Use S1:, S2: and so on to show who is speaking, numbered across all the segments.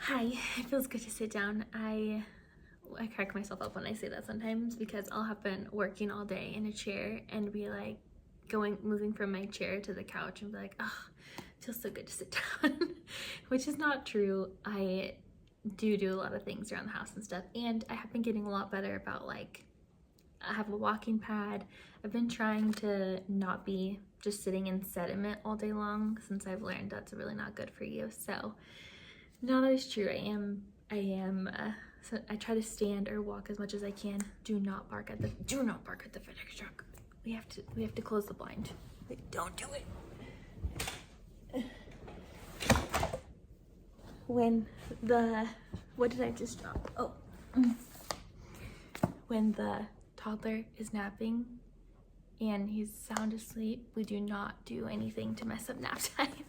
S1: Hi, it feels good to sit down. I crack myself up when I say that sometimes because I'll have been working all day in a chair and be like moving from my chair to the couch and be like, oh, it feels so good to sit down, which is not true. I do a lot of things around the house and stuff, and I have been getting a lot better about I have a walking pad. I've been trying to not be just sitting in sediment all day long since I've learned that's really not good for you. So not always true. So I try to stand or walk as much as I can. Do not bark at the FedEx truck. We have to close the blind. Wait, don't do it. What did I just drop? Oh. When the toddler is napping and he's sound asleep, we do not do anything to mess up nap time.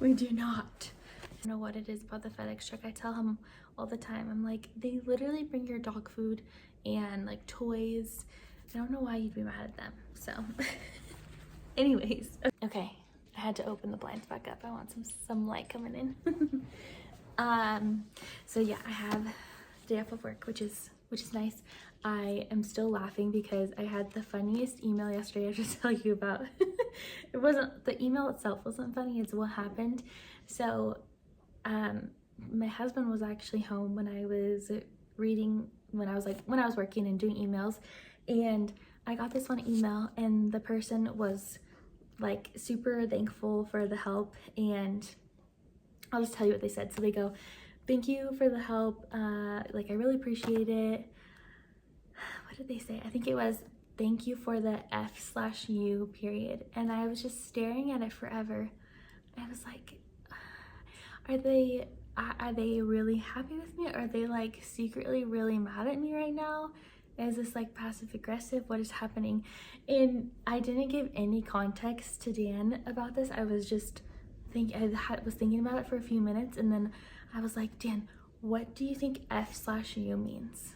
S1: We do not. I don't know what it is about the FedEx truck. I tell him all the time, I'm like, they literally bring your dog food and like toys. I don't know why you'd be mad at them. So anyways, okay, I had to open the blinds back up. I want some light coming in. So yeah, I have the day off of work, which is nice. I am still laughing because I had the funniest email yesterday I have to tell you about. The email itself wasn't funny, it's what happened. So my husband was actually home when I was working and doing emails, and I got this one email and the person was like super thankful for the help, and I'll just tell you what they said. So they go, thank you for the help, I really appreciate it. What did they say? I think it was, thank you for the F/U period. And I was just staring at it forever. I was like, are they really happy with me? Or are they like secretly really mad at me right now? Is this like passive aggressive? What is happening? And I didn't give any context to Dan about this. I was just was thinking about it for a few minutes, and then I was like, Dan, what do you think F/U means?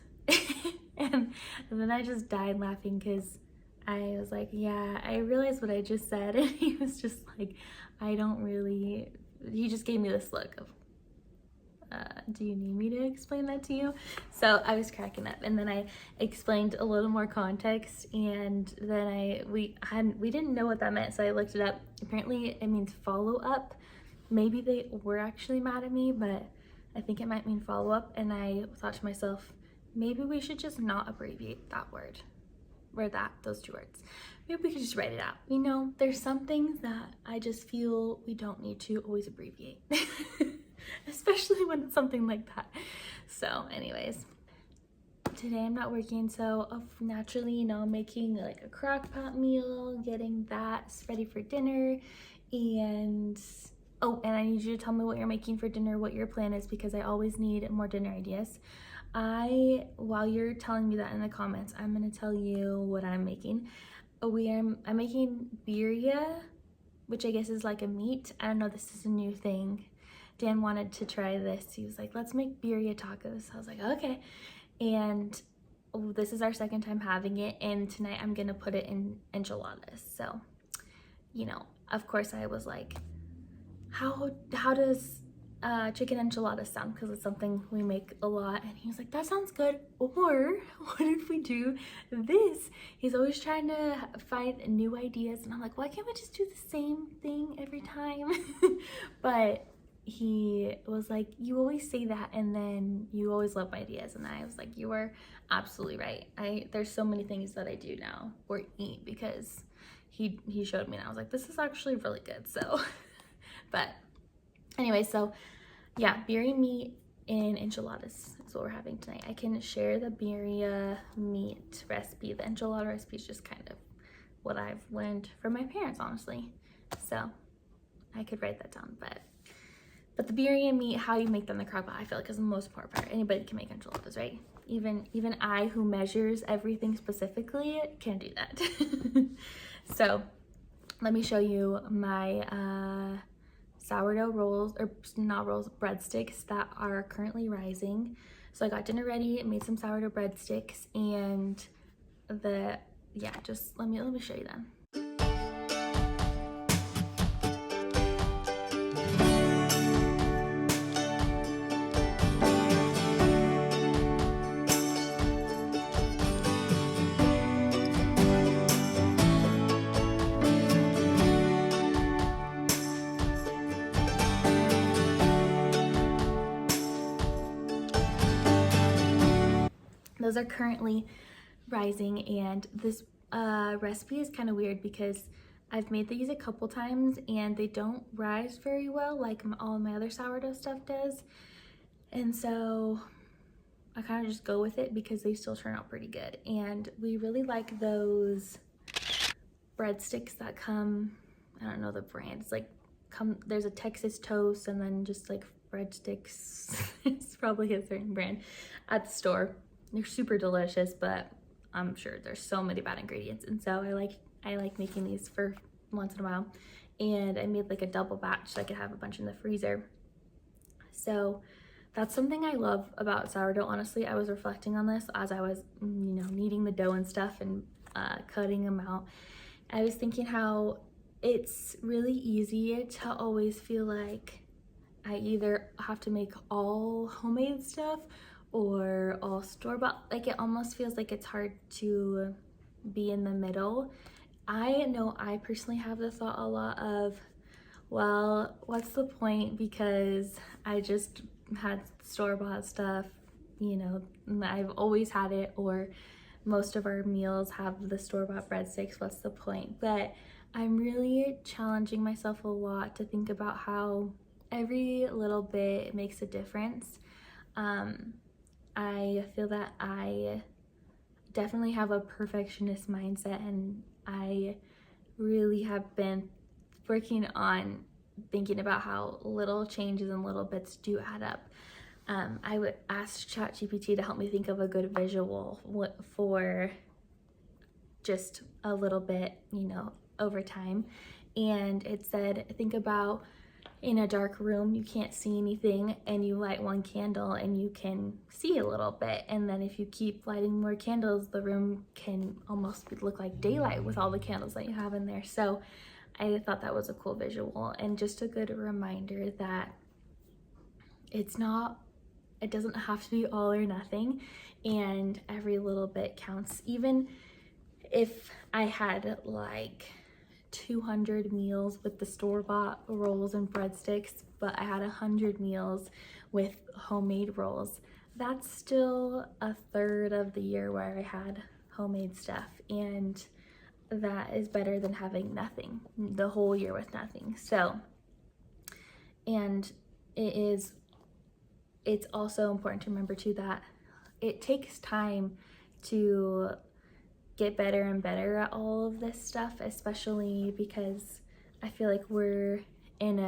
S1: and then I just died laughing because I was like, yeah, I realized what I just said. And he was just like, he just gave me this look of, do you need me to explain that to you? So I was cracking up, and then I explained a little more context, and then we didn't know what that meant, so I looked it up. Apparently it means follow up. Maybe they were actually mad at me, but I think it might mean follow up. And I thought to myself, maybe we should just not abbreviate that word, or those two words. Maybe we could just write it out. You know, there's some things that I just feel we don't need to always abbreviate. Especially when it's something like that. So anyways, today I'm not working, so naturally, you know, I'm making like a crock pot meal, getting that ready for dinner. And I need you to tell me what you're making for dinner, what your plan is, because I always need more dinner ideas. While you're telling me that in the comments, I'm gonna tell you what I'm making. I'm making birria, which I guess is like a meat. I don't know, this is a new thing. Dan wanted to try this. He was like, let's make birria tacos. I was like, okay. And this is our second time having it, and tonight I'm gonna put it in enchiladas. So, you know, of course I was like, how does chicken enchiladas sound? Because it's something we make a lot. And he was like, that sounds good. Or what if we do this? He's always trying to find new ideas, and I'm like, why can't we just do the same thing every time? But he was like, you always say that, and then you always love my ideas. And I was like, you are absolutely right. There's so many things that I do now or eat because he showed me, and I was like, this is actually really good. So but anyway, so yeah, birria meat and enchiladas is what we're having tonight. I can share the birria meat recipe. The enchilada recipe is just kind of what I've learned from my parents, honestly. So I could write that down, but the birria meat, how you make them in the crock pot, I feel like is the most important part. Anybody can make enchiladas, right? Even I, who measures everything specifically, can do that. So let me show you my sourdough rolls, or not rolls, breadsticks that are currently rising. So I got dinner ready, made some sourdough breadsticks, and just let me show you them. Those are currently rising, and this recipe is kind of weird because I've made these a couple times and they don't rise very well like all my other sourdough stuff does. And so I kind of just go with it because they still turn out pretty good. And we really like those breadsticks that come, I don't know the brand, it's like there's a Texas toast and then just like breadsticks. It's probably a certain brand at the store. They're super delicious, but I'm sure there's so many bad ingredients. And so I like making these for once in a while. And I made like a double batch so I could have a bunch in the freezer. So that's something I love about sourdough. Honestly, I was reflecting on this as I was, kneading the dough and stuff and cutting them out. I was thinking how it's really easy to always feel like I either have to make all homemade stuff or all store-bought. Like it almost feels like it's hard to be in the middle. I know I personally have the thought a lot of, well, what's the point, because I just had store-bought stuff, I've always had it, or most of our meals have the store-bought breadsticks, what's the point? But I'm really challenging myself a lot to think about how every little bit makes a difference. I feel that I definitely have a perfectionist mindset, and I really have been working on thinking about how little changes and little bits do add up. I would ask ChatGPT to help me think of a good visual for just a little bit, over time. And it said, think about in a dark room, you can't see anything, and you light one candle and you can see a little bit. And then if you keep lighting more candles, the room can almost look like daylight with all the candles that you have in there. So I thought that was a cool visual, and just a good reminder that it doesn't have to be all or nothing, and every little bit counts. Even if I had like 200 meals with the store-bought rolls and breadsticks, but I had 100 meals with homemade rolls, that's still a third of the year where I had homemade stuff, and that is better than having nothing, the whole year with nothing. So, and it's also important to remember too that it takes time to get better and better at all of this stuff, especially because I feel like we're in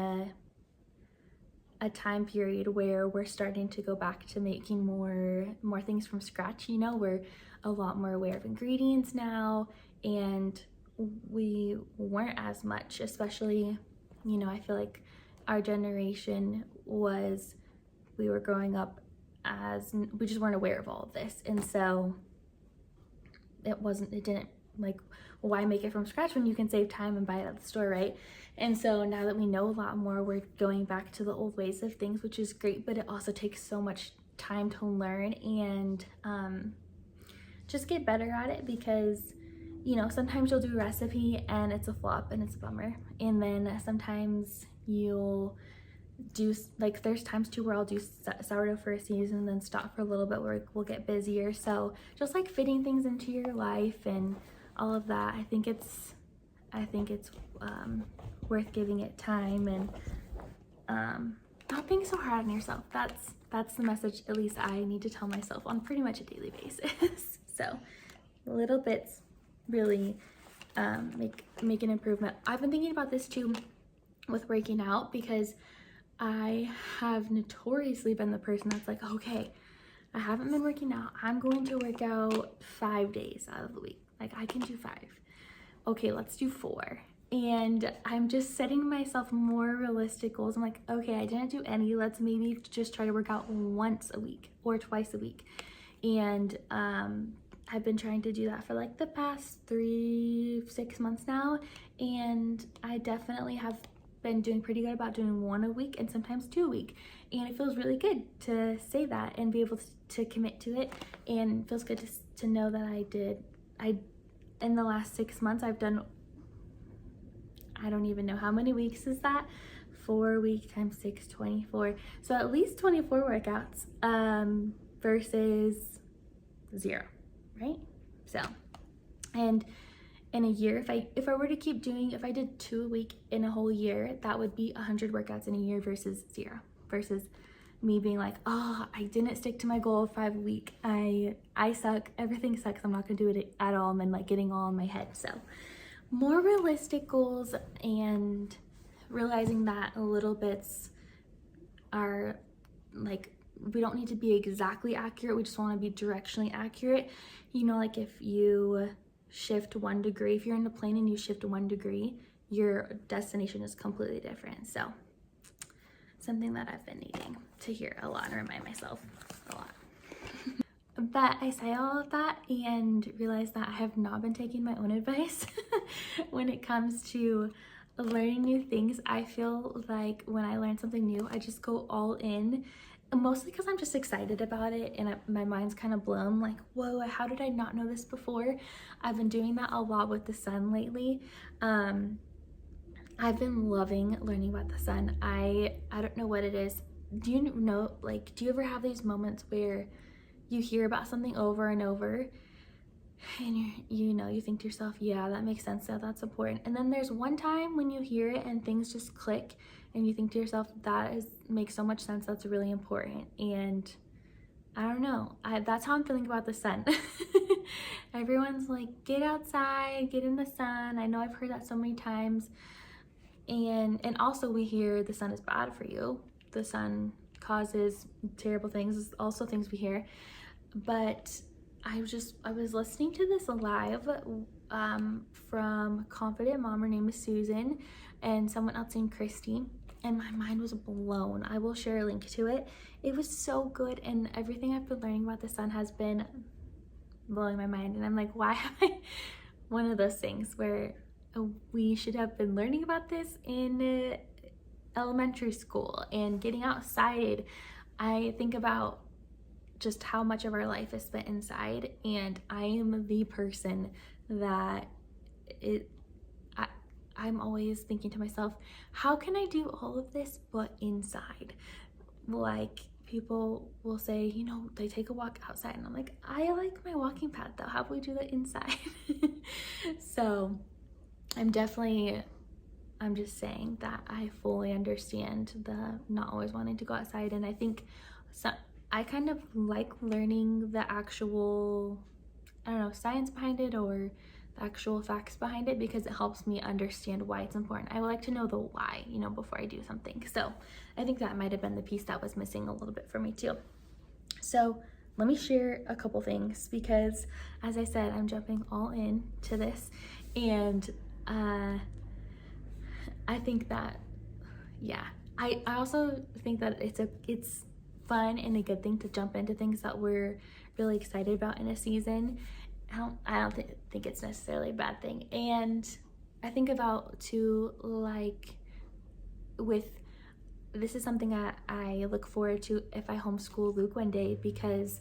S1: a time period where we're starting to go back to making more things from scratch. We're a lot more aware of ingredients now, and we weren't as much, especially, I feel like our generation we were growing up as, we just weren't aware of all of this. And so it didn't, like, why make it from scratch when you can save time and buy it at the store, right? And so now that we know a lot more, we're going back to the old ways of things, which is great, but it also takes so much time to learn and just get better at it, because sometimes you'll do a recipe and it's a flop and it's a bummer, and then sometimes you'll do, like, there's times too where I'll do sourdough for a season and then stop for a little bit where we'll get busier. So just like fitting things into your life and all of that, I think it's worth giving it time and not being so hard on yourself. That's the message at least I need to tell myself on pretty much a daily basis. So little bits really make an improvement. I've been thinking about this too with working out, because I have notoriously been the person that's like, okay, I haven't been working out, I'm going to work out 5 days out of the week. Like, I can do 5. Okay, let's do 4. And I'm just setting myself more realistic goals. I'm like, okay, I didn't do any, let's maybe just try to work out once a week or twice a week. And I've been trying to do that for like the past 3-6 months now, and I definitely have been doing pretty good about doing 1 a week and sometimes 2 a week, and it feels really good to say that and be able to commit to it, and it feels good to know that in the last 6 months I've done, I don't even know how many weeks is that, 4 weeks times 6, 24, so at least 24 workouts versus 0, right? So, and in a year, if I were to keep doing, if I did 2 a week in a whole year, that would be 100 workouts in a year versus 0, versus me being like, oh, I didn't stick to my goal of 5 a week. I suck. Everything sucks. I'm not gonna do it at all. And then like getting all in my head. So more realistic goals and realizing that little bits are like, we don't need to be exactly accurate. We just want to be directionally accurate. You know, like if you shift 1 degree, if you're in a plane and you shift 1 degree, your destination is completely different. So something that I've been needing to hear a lot and remind myself a lot. But I say all of that and realize that I have not been taking my own advice when it comes to learning new things. I feel like when I learn something new, I just go all in, mostly because I'm just excited about it and my mind's kind of blown, like, whoa, how did I not know this before? I've been doing that a lot with the sun lately. I've been loving learning about the sun. I don't know what it is. Do you know, like, do you ever have these moments where you hear about something over and over and you think to yourself, yeah, that makes sense, that's important. And then there's one time when you hear it and things just click and you think to yourself, makes so much sense, that's really important. And I don't know, that's how I'm feeling about the sun. Everyone's like, get outside, get in the sun. I know I've heard that so many times. And also we hear the sun is bad for you. The sun causes terrible things, also things we hear. But I was listening to this live from Confident Mom. Her name is Susan, and someone else named Christy, and my mind was blown. I will share a link to it. It was so good, and everything I've been learning about the sun has been blowing my mind. And I'm like, why am I one of those things where we should have been learning about this in elementary school and getting outside? I think about just how much of our life is spent inside, and I am the person that I'm always thinking to myself, how can I do all of this but inside? Like, people will say, they take a walk outside, and I'm like, I like my walking path though, how about we do that inside? So I'm just saying that I fully understand the not always wanting to go outside, and I think I kind of like learning the actual, science behind it or the actual facts behind it, because it helps me understand why it's important. I like to know the why, before I do something. So I think that might have been the piece that was missing a little bit for me too. So let me share a couple things, because as I said, I'm jumping all in to this, and I think that, I also think that it's fun and a good thing to jump into things that we're really excited about in a season. I don't think it's necessarily a bad thing. And I think about too, like, this is something I look forward to if I homeschool Luke one day, because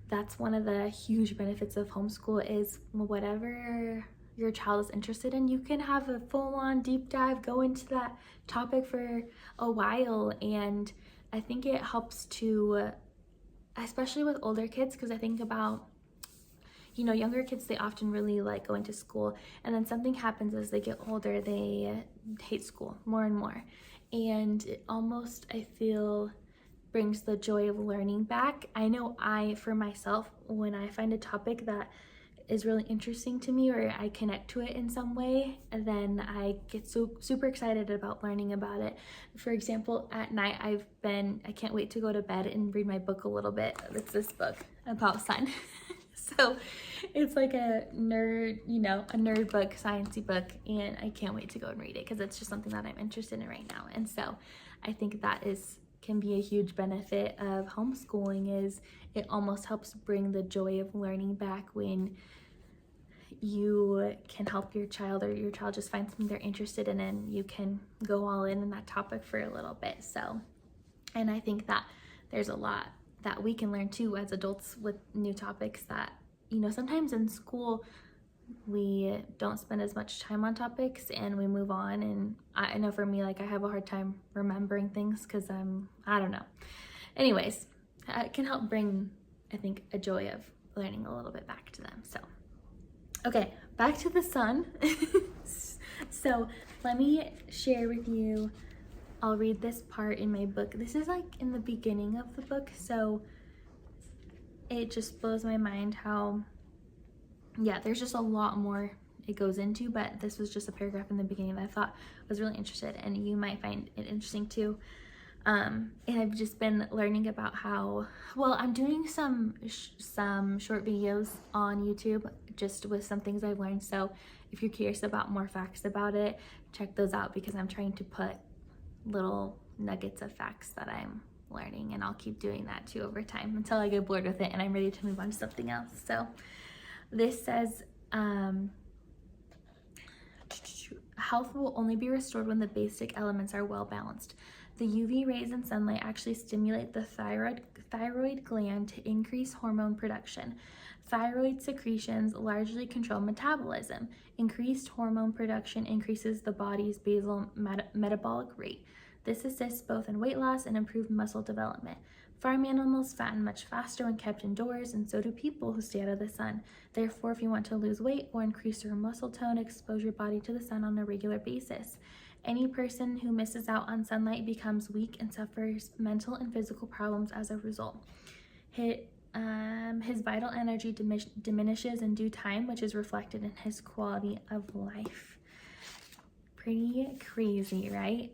S1: that's one of the huge benefits of homeschool is whatever your child is interested in, you can have a full-on deep dive, go into that topic for a while. And I think it helps to, especially with older kids, because I think about, younger kids, they often really like going to school, and then something happens as they get older, they hate school more and more. And it almost, I feel, brings the joy of learning back. I know for myself, when I find a topic that is really interesting to me or I connect to it in some way, then I get so super excited about learning about it. For example, at night I can't wait to go to bed and read my book a little bit. It's this book about sun. So it's like a nerd, a nerd book, sciencey book, and I can't wait to go and read it because it's just something that I'm interested in right now. And so I think that can be a huge benefit of homeschooling, is it almost helps bring the joy of learning back when you can help your child, or your child just finds something they're interested in and you can go all in that topic for a little bit. So, and I think that there's a lot that we can learn too as adults with new topics that, sometimes in school we don't spend as much time on topics and we move on. And I know for me, like, I have a hard time remembering things because I don't know. Anyways, it can help bring, I think, a joy of learning a little bit back to them. So, okay, back to the sun. So let me share with you, I'll read this part in my book. This is like in the beginning of the book, so it just blows my mind how, yeah, there's just a lot more it goes into, but this was just a paragraph in the beginning that I thought was really interested, and you might find it interesting too. And I've just been learning about how, well, I'm doing some short videos on YouTube just with some things I've learned. So if you're curious about more facts about it, check those out, because I'm trying to put little nuggets of facts that I'm learning, and I'll keep doing that too over time until I get bored with it and I'm ready to move on to something else. So this says, health will only be restored when the basic elements are well balanced. The UV rays and sunlight actually stimulate the thyroid gland to increase hormone production. Thyroid secretions largely control metabolism. Increased hormone production increases the body's basal metabolic rate. This assists both in weight loss and improved muscle development. Farm animals fatten much faster when kept indoors, and so do people who stay out of the sun. Therefore, if you want to lose weight or increase your muscle tone, expose your body to the sun on a regular basis. Any person who misses out on sunlight becomes weak and suffers mental and physical problems as a result. His vital energy diminishes in due time, which is reflected in his quality of life. Pretty crazy, right?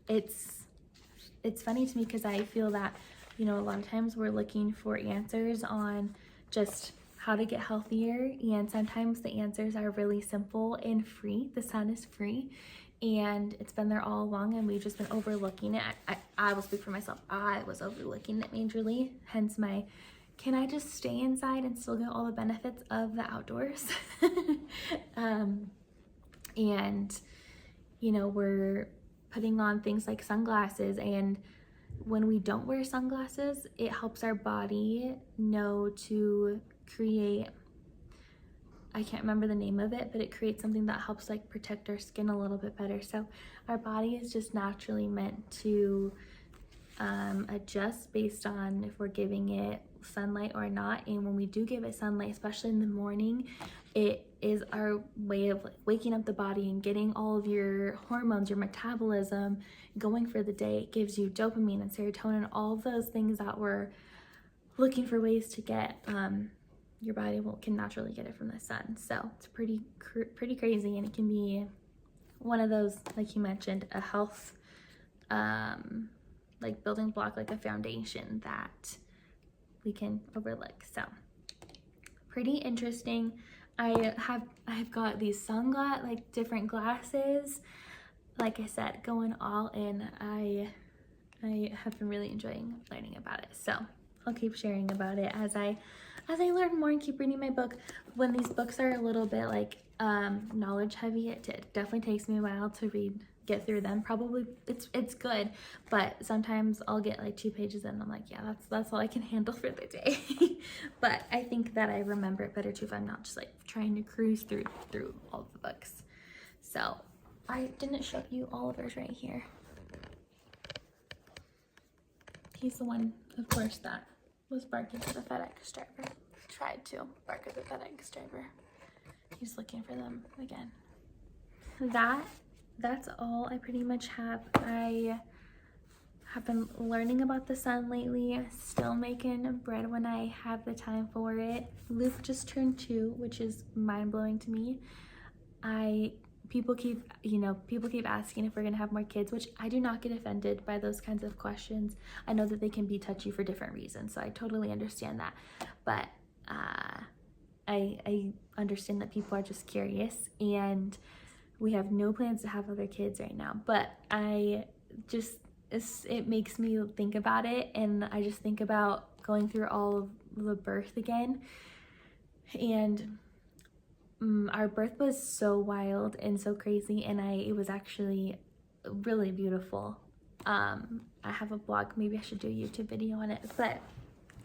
S1: It's funny to me because I feel that, you know, a lot of times we're looking for answers on just how to get healthier, and sometimes the answers are really simple and free. The sun is free, and it's been there all along, and we've just been overlooking it. I will speak for myself. I was overlooking it majorly, hence my, can I just stay inside and still get all the benefits of the outdoors? And, you know, we're putting on things like sunglasses, and when we don't wear sunglasses, it helps our body know to create, I can't remember the name of it, but it creates something that helps like protect our skin a little bit better. So our body is just naturally meant to adjust based on if we're giving it sunlight or not. And when we do give it sunlight, especially in the morning, it is our way of like waking up the body and getting all of your hormones, your metabolism going for the day. It gives you dopamine and serotonin, all of those things that we're looking for ways to get. Your body can naturally get it from the sun. So it's pretty crazy, and it can be one of those, like you mentioned, a health like building block, like a foundation that we can overlook. So pretty interesting. I've got these like different glasses, like I said, going all in. I have been really enjoying learning about it, so I'll keep sharing about it as I learn more and keep reading my book. When these books are a little bit like knowledge heavy, it definitely takes me a while to get through them. Probably it's good, but sometimes I'll get like 2 pages in and I'm like, yeah, that's all I can handle for the day. But I think that I remember it better too if I'm not just like trying to cruise through all of the books. So I didn't show you Oliver's right here. He's the one, of course, that was barking for the FedEx driver. Tried to bark at the FedEx driver. He's looking for them again. That's all I pretty much have. I have been learning about the sun lately, still making bread when I have the time for it. Luke just turned 2, which is mind-blowing to me. People keep asking if we're gonna have more kids, which I do not get offended by those kinds of questions. I know that they can be touchy for different reasons, so I totally understand that. But I understand that people are just curious, and we have no plans to have other kids right now. But it makes me think about it, and I just think about going through all of the birth again. And our birth was so wild and so crazy, and it was actually really beautiful. I have a blog, maybe I should do a YouTube video on it, but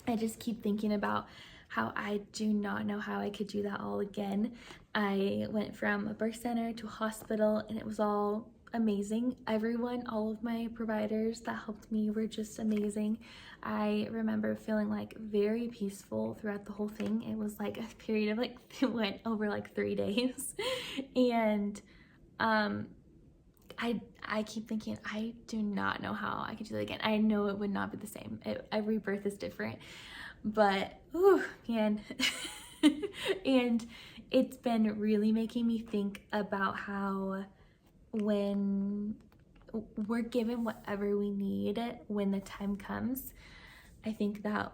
S1: I just keep thinking about how I do not know how I could do that all again. I went from a birth center to a hospital, and it was all amazing. Everyone, all of my providers that helped me were just amazing. I remember feeling like very peaceful throughout the whole thing. It was like a period of like, it went over like 3 days. And I keep thinking, I do not know how I could do that again. I know it would not be the same. Every birth is different, but oh man. And it's been really making me think about how when we're given whatever we need when the time comes, I think that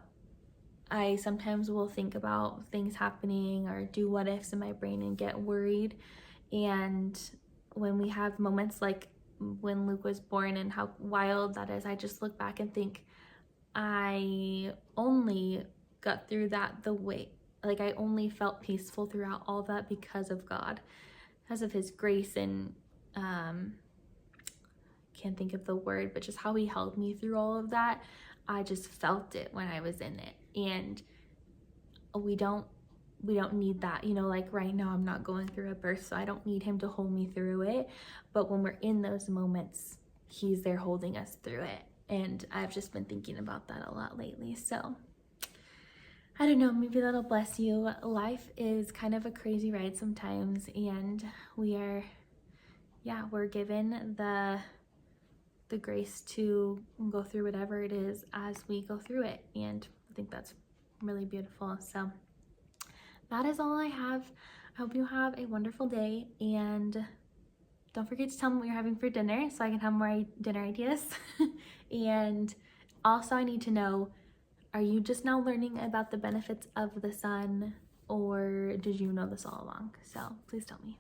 S1: I sometimes will think about things happening or do what ifs in my brain and get worried. And when we have moments like when Luke was born and how wild that is, I just look back and think I only got through that the way, like I only felt peaceful throughout all of that because of God, because of his grace and can't think of the word, but just how he held me through all of that. I just felt it when I was in it. And we don't need that, you know, like right now I'm not going through a birth, so I don't need him to hold me through it. But when we're in those moments, he's there holding us through it. And I've just been thinking about that a lot lately. So I don't know, maybe that'll bless you. Life is kind of a crazy ride sometimes, and we're given the grace to go through whatever it is as we go through it. And I think that's really beautiful. So that is all I have. I hope you have a wonderful day, and don't forget to tell me what you're having for dinner so I can have more dinner ideas. And also I need to know, are you just now learning about the benefits of the sun, or did you know this all along? So please tell me.